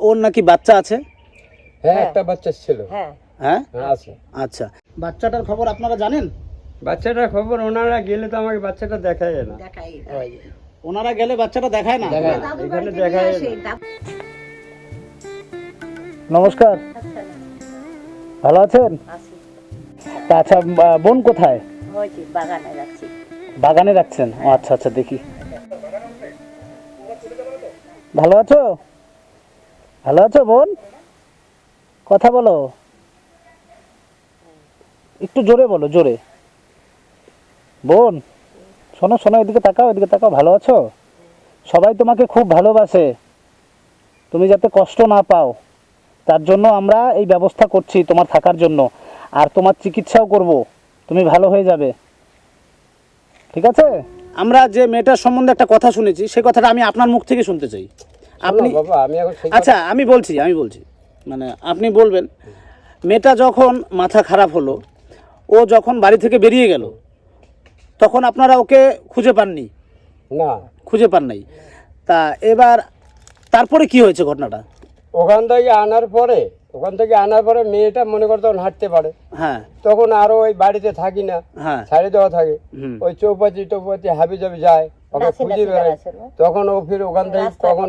ওর নাকি বাচ্চা আছে? হ্যাঁ, একটা বাচ্চা ছিল। হ্যাঁ হ্যাঁ আছে। আচ্ছা, বাচ্চাটার খবর আপনারা জানেন? বাচ্চাটার খবর ওনারা গেলে তো আমাকে বাচ্চাটা দেখায় না। দেখাই ওনারা গেলে বাচ্চাটা দেখায় না? এখানে দেখায় না। নমস্কার, ভালো আছেন? তা আচ্ছা, বোন কোথায়? বাগানে যাচ্ছি। বাগানে রাখছেন? ও আচ্ছা আচ্ছা, দেখি। ভালো আছো? ভালো আছো বোন? কথা বলো, একটু জোরে বলো, জোরে। বোন শোনো শোনো, এদিকে তাকাও, এদিকে তাকাও। ভালো আছো? সবাই তোমাকে খুব ভালোবাসে, তুমি যাতে কষ্ট না পাও তার জন্য আমরা এই ব্যবস্থা করছি তোমার থাকার জন্য, আর তোমার চিকিৎসাও করব, তুমি ভালো হয়ে যাবে, ঠিক আছে? আমরা যে মেয়েটার সম্বন্ধে একটা কথা শুনেছি, সেই কথাটা আমি আপনার মুখ থেকে শুনতে চাই। আপনি বাবা, আমি এখন আচ্ছা, আমি বলছি মানে আপনি বলবেন। মেয়েটা যখন মাথা খারাপ হলো, ও যখন বাড়ি থেকে বেরিয়ে গেল, তখন আপনারা ওকে খুঁজে পাননি? না, খুঁজে পান নাই। তা এবার তারপরে কি হয়েছে ঘটনাটা? ওখান থেকে আনার পরে মেয়েটা মনে করতো তখন হাঁটতে পারে। হ্যাঁ তখন আরো ওই বাড়িতে থাকি না, হ্যাঁ ছাড়ে দেওয়া থাকে। হুম। ওই চৌপাতি হাবি যাবি যায়, ওকে খুঁজে বেড়ায়। তখন ও ফির ওখান থেকে কখন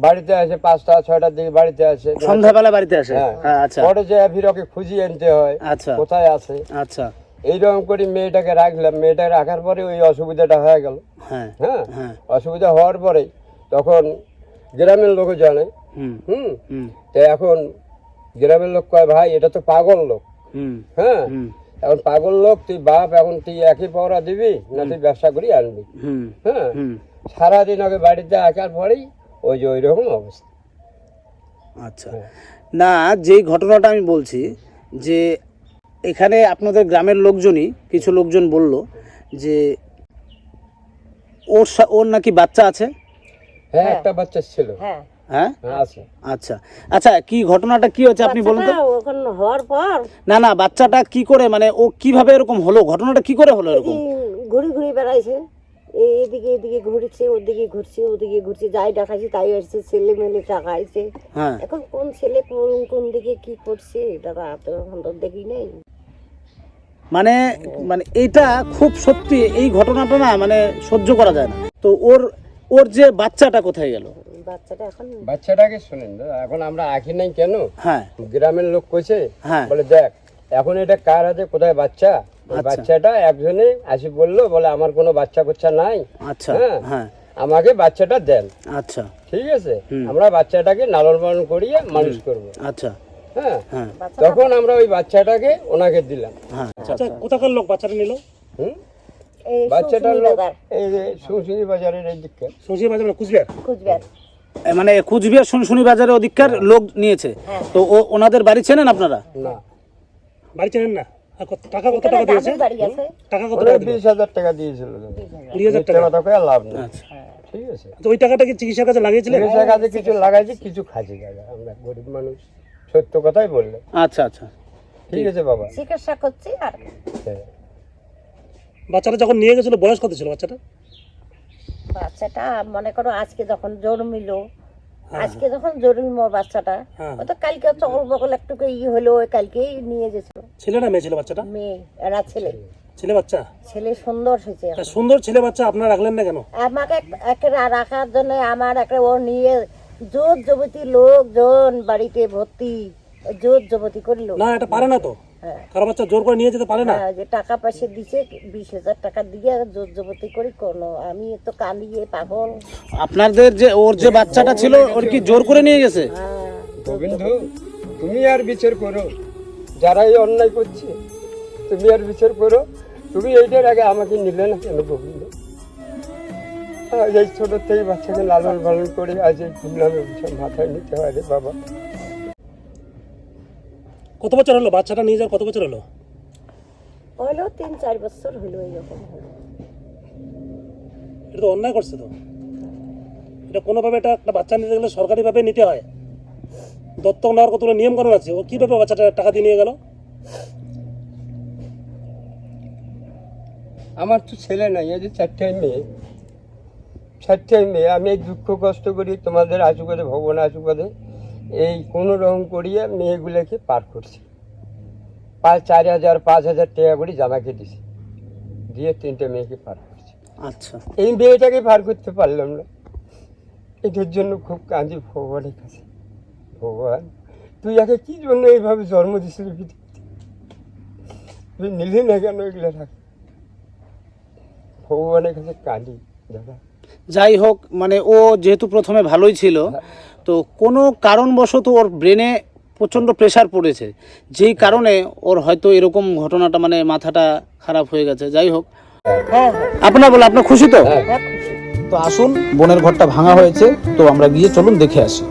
বাড়িতে আসে 5টা 6টার দিকে বাড়িতে আসে, সন্ধ্যাবেলা বাড়িতে আসে। হ্যাঁ। হ্যাঁ, আচ্ছা পরে যে ফির ওকে খুঁজিয়ে আনতে হয় আচ্ছা কোথায় আছে। আচ্ছা, এইরকম করে মেয়েটাকে রাখলাম। মেয়েটা রাখার পরে ওই অসুবিধাটা হয়ে গেল। হ্যাঁ হ্যাঁ, হ্যাঁ অসুবিধা হওয়ার পরে তখন গ্রামের লোক জানে। হুম হুম, হুম তো এখন গ্রামের লোক কয়, ভাই এটা তো পাগল লোক। হুম হ্যাঁ, হুম এখন পাগল লোক, তুই বাপ, এখন তুই একই পাওয়া দিবি না তুই ব্যবসা করি আনবি। হুম হ্যাঁ, হুম সারাদিন ওকে বাড়িতে আসার পরেই ওই যে ওই রকম অবস্থা। আচ্ছা, না, যেই ঘটনাটা আমি বলছি, যে এখানে আপনাদের গ্রামের লোকজনই, কিছু লোকজন বলল যে ওর নাকি বাচ্চা আছে? হ্যাঁ, একটা বাচ্চা ছিল। হ্যাঁ হ্যাঁ আছে। আচ্ছা আচ্ছা, কি ঘটনাটা কি হচ্ছে আপনি বলুন তো? ওখানে হওয়ার পর না, বাচ্চাটা কি করে, মানে ও কিভাবে এরকম হলো, ঘটনাটা কি করে হলো এরকম? ঘুরে ঘুরে বেড়াইছে, এদিকে এদিকে ঘুরছে, ওদিকে ঘুরছে, যাই ডাকাইছে তাই আসছে, ছেলে মেলে টাকাইছে। হ্যাঁ, এখন কোন ছেলে কোন দিকে কি করছে দাদা তো এখন তো দেখি নেই। মানে মানে এটা খুব সত্যি, এই ঘটনাটা না মানে সহ্য করা যায় না। তো ওর যে বাচ্চাটা কোথায় গেল? বাচ্চাটাকে শুনেন, এখন আমরা আঁকি নাই কেন? হ্যাঁ, গ্রামের লোক কইছে, হ্যাঁ। বলে দেখ এখন এটা কার হাতে, কোথায় বাচ্চা? ওই আচ্ছা। বাচ্চাটা একজনে আসি বললো, বলে আমার কোনো বাচ্চা নাই। আচ্ছা, হ্যাঁ, হ্যাঁ, আমাকে বাচ্চাটা দেন। আচ্ছা, ঠিক আছে, আমরা বাচ্চাটাকে লালন পালন করিয়ে মানুষ করবো। আচ্ছা, হ্যাঁ, হ্যাঁ, তখন আমরা ওই বাচ্চাটাকে ওনাকে দিলাম। হ্যাঁ। আচ্ছা, কোথাকার লোক বাচ্চাটা নিল? হুম, বাচ্চাটার লোক এই যে সুশিরি বাজারের এই দিকে। সুশিরি বাজার, কুচবিহার, মানে কুচবিহার শুনশুনি বাজারের ওদিককার লোক নিয়েছে। তো ওনাদের বাড়ি চেনেন আপনারা? না, বাড়ি চেনেন না। টাকা কত টাকা দিয়েছে? টাকা কত টাকা? 20,000 টাকা দিয়েছিল। 20,000 টাকা লাভ নেই। আচ্ছা, ঠিক আছে, তো ওই টাকাটা কি চিকিৎসার কাজে লাগিয়েছিলেন? চিকিৎসার কাজে কিছু লাগাইছি, কিছু খাচ্ছি দাদা, আমরা গরিব মানুষ, সত্য কথাই বললে। আচ্ছা আচ্ছা, ঠিক আছে বাবা, চিকিৎসা করছি। আর বাচ্চাটা যখন নিয়ে গেছিল বয়স কত ছিল বাচ্চাটা মনে করো আজকে যখন জন্মিলো, বাচ্চাটা ও তো কালকে চকল বকল একটু হলো, কালকেই নিয়ে গেছিল। ছেলে না মেয়ে ছিল বাচ্চাটা? মেয়ে, এরা ছেলে বাচ্চা। ছেলে সুন্দর হয়েছে। সুন্দর ছেলে বাচ্চা আপনারা রাখলেন না কেন? আমাকে একটা রাখার জন্য আমার একটা ও নিয়ে জোর জবতি লোকজন বাড়িতে ভর্তি, জোর জবতি করলো। না, এটা পারে না তো। কারো বাচ্চা জোর করে নিয়ে যেতে পারে না। যে টাকা পয়সা দিছে 20,000 টাকা দিয়ে জোর জবতি করি কোনো, আমি তো কাঁদিয়ে পাগল। আপনাদের যে ওর যে বাচ্চাটা ছিল, ওর কি জোর করে নিয়ে গেছে? গোবিন্দ, তুমি আর বিচার করো, যারা এই অন্যায় করছে তুমি আর বিচার করো। তুমি এইটার আগে আমাকে নিলে না কেন গোবিন্দ? এই ছোট থেকে বাচ্চাকে লালন পালন করে আজ এই ঘুমলামের বিষয় মাথায় নিতে হয় রে বাবা। কত বছর হলো বাচ্চাটা নিয়ে যাওয়ার? কত বছর হলো? হলো 3-4 বছর হলো, এরকম হলো। এটা তো অন্যায় করছে তো। এটা কোনোভাবে এটা একটা বাচ্চা নিতে গেলে সরকারিভাবে নিতে হয়, দত্তক নেওয়ার কতগুলো নিয়ম কানুন আছে। ও কিভাবে বাচ্চাটা টাকা দিয়ে নিয়ে গেল? আমার তো ছেলে নাই, এই যে 4টে মেয়ে। চারটাই মেয়ে, আমি এই দুঃখ কষ্ট করি তোমাদের আশীর্বাদে, ভগবানের আশীর্বাদে এই কোনো রকম করিয়া মেয়েগুলোকে পার করছি। 4,000 5,000 টাকা করে জামাকে দিছি, দিয়ে 3টে মেয়েকে পার করছি। আচ্ছা, এই মেয়েটাকে পার করতে পারলাম না, এটার জন্য খুব কাঁদি ভগবানের কাছে। ভগবান, তুই একে কি জন্য এইভাবে জন্ম দিছিস পৃথিবীতে? তুই নিলি না কেন এগুলো রাখ? ভগবানের কাছে কাঁদি দাদা। যাই হোক, মানে ও যেহেতু প্রথমে ভালোই ছিল, তো কোনো কারণবশত ওর ব্রেনে প্রচণ্ড প্রেশার পড়েছে, যেই কারণে ওর হয়তো এরকম ঘটনাটা, মানে মাথাটা খারাপ হয়ে গেছে। যাই হোক, হ্যাঁ আপনার বলে আপনার খুশি তো? হ্যাঁ খুশি। তো আসুন, বোনের ঘরটা ভাঙা হয়েছে, তো আমরা গিয়ে চলুন দেখে আসি।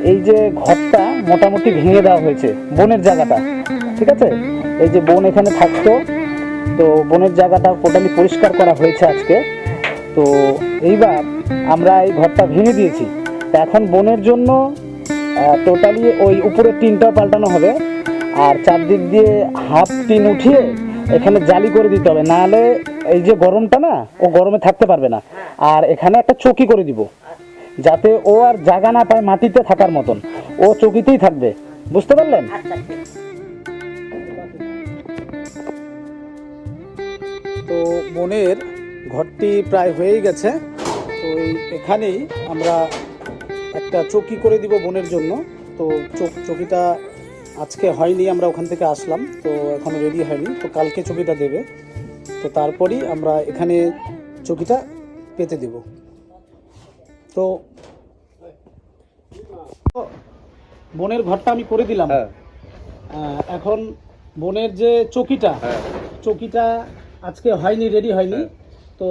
এই যে ঘরটা মোটামুটি ভেঙে দেওয়া হয়েছে, বোনের জায়গাটা, ঠিক আছে? এই যে বোন এখানে থাকতো, তো বোনের জায়গাটা টোটালি পরিষ্কার করা হয়েছে আজকে। তো এইবার আমরা এই ঘরটা ভেঙে দিয়েছি। তো এখন বোনের জন্য টোটালি ওই উপরের টিনটাও পাল্টানো হবে, আর চারদিক দিয়ে হাফ টিন উঠিয়ে এখানে জালি করে দিতে হবে, নাহলে এই যে গরমটা না, ও গরমে থাকতে পারবে না। আর এখানে একটা চৌকি করে দিব, যাতে ও আর জায়গা না পায় মাটিতে থাকার মতন, ও চৌকিতেই থাকবে। বুঝতে পারলেন? আচ্ছা ঠিক। তো বোনের ঘরটি প্রায় হয়েই গেছে। তো এখানেই আমরা একটা চৌকি করে দিব বোনের জন্য। তো চৌকিটা আজকে হয়নি, আমরা ওখান থেকে আসলাম, তো এখনো রেডি হয়নি। তো কালকে চৌকিটা দেবে, তো তারপরই আমরা এখানে চৌকিটা পেতে দেব। তো বোনের ঘরটা আমি করে দিলাম। এখন বোনের যে চৌকিটা, চৌকিটা আজকে হয়নি, রেডি হয়নি। তো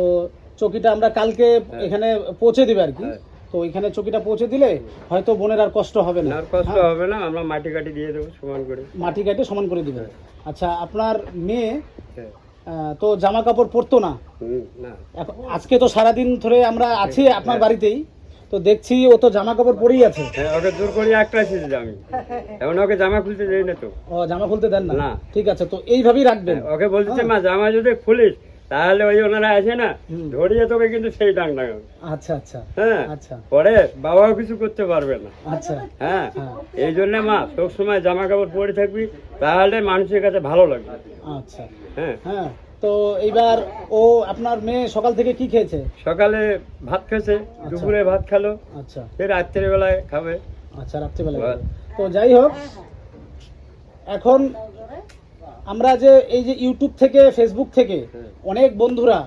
চৌকিটা আমরা কালকে এখানে পৌঁছে দিবে আর কি। তো এখানে চৌকিটা পৌঁছে দিলে হয়তো বোনের আর কষ্ট হবে না। আর কষ্ট হবে না, আমরা মাটি কাটি দিয়ে দেবো সমান করে। মাটি কাটে সমান করে দিবে। আচ্ছা, আপনার মেয়ে তো জামা কাপড় পরতো না, না এখন আজকে তো সারাদিন ধরে আমরা আছি আপনার বাড়িতেই, তো দেখছি ও তো জামা কাপড় পরেই আছে। ওকে জোর করে একটা এসেছি আমি, এখন ওকে জামা খুলতে যাই না তো। ও জামা খুলতে দেন না? না। ঠিক আছে, তো এইভাবেই রাখবেন। ওকে বলতেছে মা জামা যদি খুলিস তাহলে ওই ওনারা আসে না ধরিয়ে তোকে কিন্তু সেই ডাং ডাঙাবে। আচ্ছা আচ্ছা হ্যাঁ, আচ্ছা পরে বাবাও কিছু করতে পারবে না। আচ্ছা হ্যাঁ, এই জন্য মা সব সময় জামা কাপড় পরে থাকবি, তাহলে মানুষের কাছে ভালো লাগবে। আচ্ছা। হ্যাঁ হ্যাঁ, তো এইবার ও আপনার মেয়ে সকাল থেকে কি খেয়েছে? সকালে ভাত খেয়েছে, দুপুরে ভাত খেলো, আচ্ছা ফের রাত্রের বেলায় খাবে। আচ্ছা, রাত্রিবেলা। তো যাই হোক, এখন আমরা যে এই যে ইউটিউব থেকে, ফেসবুক থেকে অনেক বন্ধুরা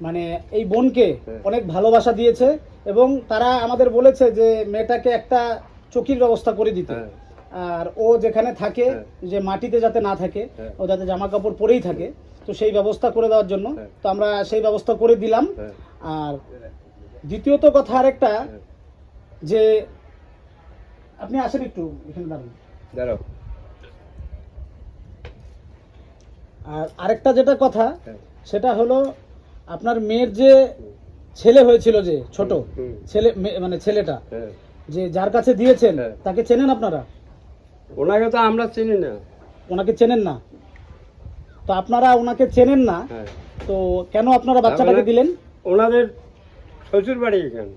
মানে এই বোনকে অনেক ভালোবাসা দিয়েছে, এবং তারা আমাদের বলেছে যে মেয়েটাকে একটা চৌকির ব্যবস্থা করে দিতে, আর ও যেখানে থাকে যে মাটিতে যাতে না থাকে, ও যাতে জামা কাপড় পরেই থাকে, তো সেই ব্যবস্থা করে দেওয়ার জন্য তো আমরা সেই ব্যবস্থা করে দিলাম। আর দ্বিতীয়ত কথা আরেকটা, যে আপনি আসেন একটু এখানে দাঁড়ান। দাঁড়াও। আর আরেকটা যেটা কথা, সেটা হলো আপনার মেয়ের যে ছেলে হয়েছিল, যে ছোট ছেলে, মানে ছেলেটা যে যার কাছে দিয়েছেন, তাকে চেনেন আপনারা? ওনাকে তো আমরা চিনি না। ওনাকে চেনেন না? তো আপনারা ওনাকে চেনেন না, তো কেন আপনারা বাচ্চাটাকে দিলেন? ওনাদের শ্বশুর বাড়ি এখানে।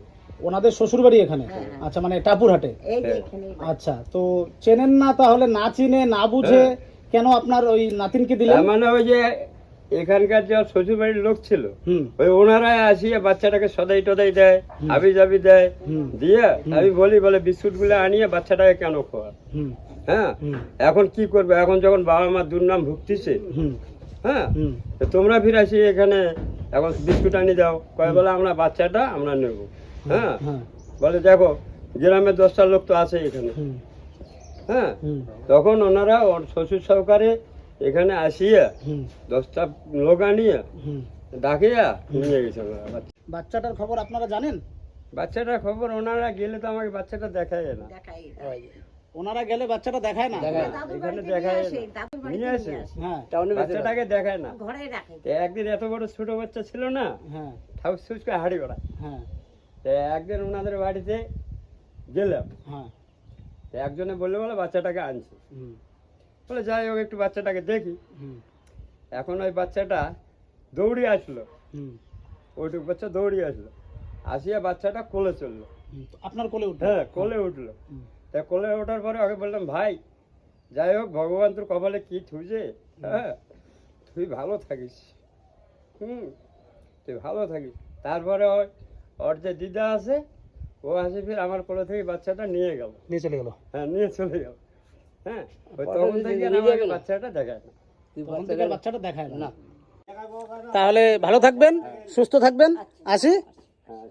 ওনাদের শ্বশুর বাড়ি এখানে? আচ্ছা, মানে টাপুরহাটে। এই যে এখানে আচ্ছা, তো চেনেন না, তাহলে না চিনে না বুঝে কেন আপনার ওই নাতিনকে দিলেন? তার মানে ওই যে এখানকার যে শ্বশুর বাড়ির লোক ছিল, হুম ওই ওনারাই আসিয়ে বাচ্চাটাকে সদাই টদাই দেয়, হাবি জাবি দেয়, দিয়ে আমি বলে বিস্কুট গুলো আনিয়ে বাচ্চাটাকে কেন খোয়া। হুম হ্যাঁ, হুম এখন কি করবে, এখন যখন বাবা মা দুর্নাম ভুগতিছে, হুম হ্যাঁ, হুম তো তোমরা ফির আসি এখানে এখন বিস্কুট আনি দাও, কয় বলে আমরা বাচ্চাটা আমরা নেব। হ্যাঁ, হ্যাঁ বলে দেখো গ্রামের 10টা লোক তো আছে এখানে। হুম হ্যাঁ, হুম তখন ওনারা ওর শ্বশুর সহকারে এখানে আসিয়া হুম 10টা লোক আনিয়ে হুম ডাকিয়া নিয়ে গেছে ওনারা। বাচ্চাটার খবর আপনারা জানেন? বাচ্চাটার খবর ওনারা গেলে তো আমাকে বাচ্চাটা দেখায় না। দেখাই ওনারা গেলে বাচ্চাটা দেখায় না? এখানে দেখায় না, দাদুর নিয়ে বাড়িতে আসে, নিয়ে আসে, হ্যাঁ বাচ্চাটাকে দেখায় না। ঘরে রাখে। তো একদিন এত বড় ছোট বাচ্চা ছিল না, হ্যাঁ ঠাকুর সুচকে হাড়ি ওরা। হ্যাঁ তো একদিন ওনাদের বাড়িতে গেলাম, হ্যাঁ তো একজনে বললে বলে বাচ্চাটাকে আনছে, হুম বলে যাই হোক একটু বাচ্চাটাকে দেখি। হুম এখন ওই বাচ্চাটা দৌড়ে আসলো, হুম ওইটুক বাচ্চা দৌড়িয়ে আসলো, আসিয়া বাচ্চাটা কোলে চললো। আপনার কোলে উঠে? হ্যাঁ, কোলে উঠলো। তা কোলে ওঠার পরে ওকে বললাম, ভাই যাই হোক ভগবান তোর কপালে কি থুইছে, হ্যাঁ তুই ভালো থাকিস, তুই ভালো থাকিস। তারপরে ওর যে দিদা আছে ও আসে ফির আমার কোলে থেকে বাচ্চাটা নিয়ে গেল। নিয়ে চলে গেল? হ্যাঁ, নিয়ে চলে গেল। হ্যাঁ, ওই তখন থেকে আর আমাকে বাচ্চাটা দেখায় না। তখন থেকে আর বাচ্চাটা দেখায় না। তাহলে ভালো থাকবেন, সুস্থ থাকবেন, আসি। হ্যাঁ।